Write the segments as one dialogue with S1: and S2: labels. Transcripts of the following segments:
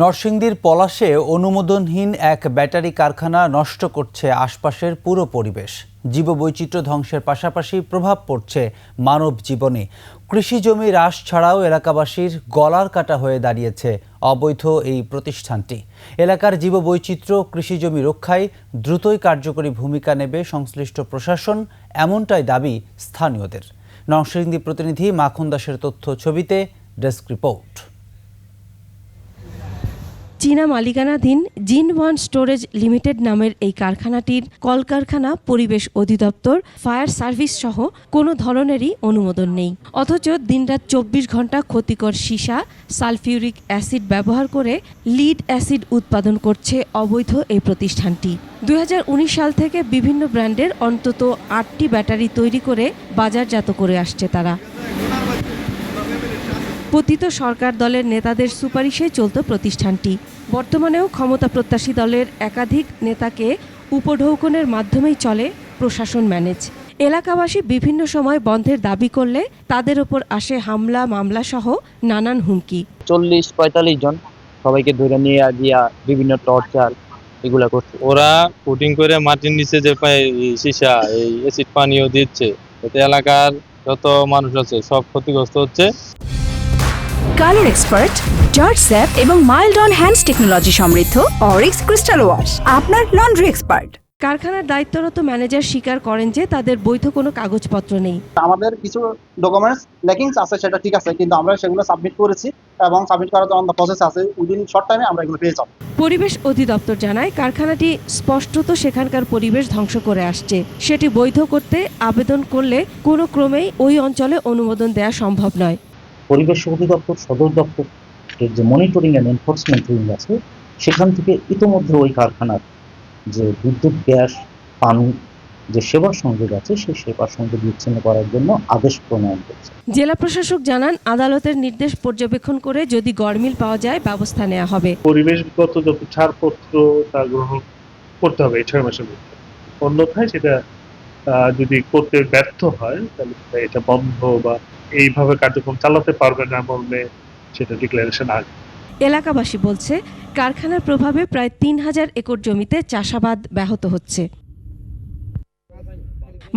S1: নরসিংদীর পলাশে অনুমোদনহীন এক ব্যাটারি কারখানা নষ্ট করছে আশপাশের পুরো পরিবেশ। জীববৈচিত্র্য ধ্বংসের পাশাপাশি প্রভাব পড়ছে মানব জীবনে। কৃষি জমি হ্রাস ছাড়াও এলাকাবাসীর গলার কাটা হয়ে দাঁড়িয়েছে অবৈধ এই প্রতিষ্ঠানটি। এলাকার জীববৈচিত্র্য কৃষি জমি রক্ষায় দ্রুতই কার্যকরী ভূমিকা নেবে সংশ্লিষ্ট প্রশাসন, এমনটাই দাবি স্থানীয়দের। নরসিংদী প্রতিনিধি মাখন দাসের তথ্য ছবিতে ডেস্ক রিপোর্ট।
S2: চীনা মালিকানাধীন জিন ওয়ান স্টোরেজ লিমিটেড নামের এই কারখানাটির কলকারখানা, পরিবেশ অধিদপ্তর, ফায়ার সার্ভিস সহ কোনো ধরনেরই অনুমোদন নেই। অথচ দিনরাত 24 ঘন্টা ক্ষতিকর সীসা, সালফিউরিক অ্যাসিড ব্যবহার করে লিড অ্যাসিড উৎপাদন করছে অবৈধ এই প্রতিষ্ঠানটি। 2019 সাল থেকে বিভিন্ন ব্র্যান্ডের অন্তত 8টি ব্যাটারি তৈরি করে বাজারজাত করে আসছে তারা। পতিত সরকার দলের নেতাদের সুপারিশে চলত প্রতিষ্ঠানটি। বর্তমানেও ক্ষমতা প্রত্যাশী দলের একাধিক নেতাকে উপঢৌকনের মাধ্যমেই চলে প্রশাসন ম্যানেজ। এলাকাবাসী বিভিন্ন সময় বন্ধের দাবি করলে তাদের ওপর আসে হামলা, মামলা সহ নানান হুমকি।
S3: 40-45 জন সবাইকে ধরে নিয়ে গিয়া বিভিন্ন টর্চার এগুলা করছে।
S4: ওরা কোটিং করে মাটির নিচে যে সীসা, এই অ্যাসিড পানিও দিচ্ছে, এতে এলাকার যত মানুষ আছে সব ক্ষতিগ্রস্ত হচ্ছে।
S5: কালার এক্সপার্ট, জর্জ স্যাপ এবং মাইল্ড অন হ্যান্ডস টেকনোলজি সমৃদ্ধ অরিক্স ক্রিস্টাল ওয়াশ আপনার লন্ড্রি এক্সপার্ট।
S2: কারখানার দায়িত্বরত ম্যানেজার স্বীকার করেন যে তাদের বৈধ কোনো কাগজপত্র নেই।
S6: আমাদের কিছু ডকুমেন্টস ল্যাকিংস আছে, সেটা ঠিক আছে, কিন্তু আমরা সেগুলো সাবমিট করেছি এবং সাবমিট করার জন্য প্রসেস আছে। উইদিন শর্ট টাইমে আমরা এগুলো পেয়ে যাব।
S2: পরিবেশ অধিদপ্তর জানায় কারখানাটি স্পষ্টত সেখানকার পরিবেশ ধ্বংস করে আসছে। সেটি বৈধ করতে আবেদন করলে কোনো ক্রমেই ওই অঞ্চলে অনুমোদন দেওয়া সম্ভব নয়।
S7: পরিবেশ অধিদপ্তর সদর দপ্তরের যে মনিটরিং অ্যান্ড এনফোর্সমেন্ট উইং আছে, সেখান থেকে ইতোমধ্যে ওই কারখানার যে বিদ্যুৎ, গ্যাস, পানি যে সেবা সংযোগ আছে, সেই সেবা সংযোগ বিচ্ছিন্ন করার জন্য আদেশ প্রণয়ন করছে।
S2: জেলা প্রশাসক জানান আদালতের নির্দেশ পর্যবেক্ষণ করে যদি গড়মিল পাওয়া যায় ব্যবস্থা নেওয়া হবে।
S8: পরিবেশগত যত ছাড়পত্র তা গ্রহণ করতে হবে এই 6 মাসের মধ্যে। অন্যথায় সেটা যদি করতে ব্যর্থ হয় তাহলে এটা বন্ধ বা এইভাবে কার্যক্রম চালাতে পারবে না বললে সেটা ডিক্লারেশন আসবে।
S2: এলাকাবাসী বলছে কারখানার প্রভাবে প্রায় 3000 একর জমিতে চাষাবাদ ব্যাহত হচ্ছে।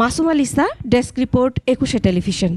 S2: Masum আলিসা, desk report, 21 television.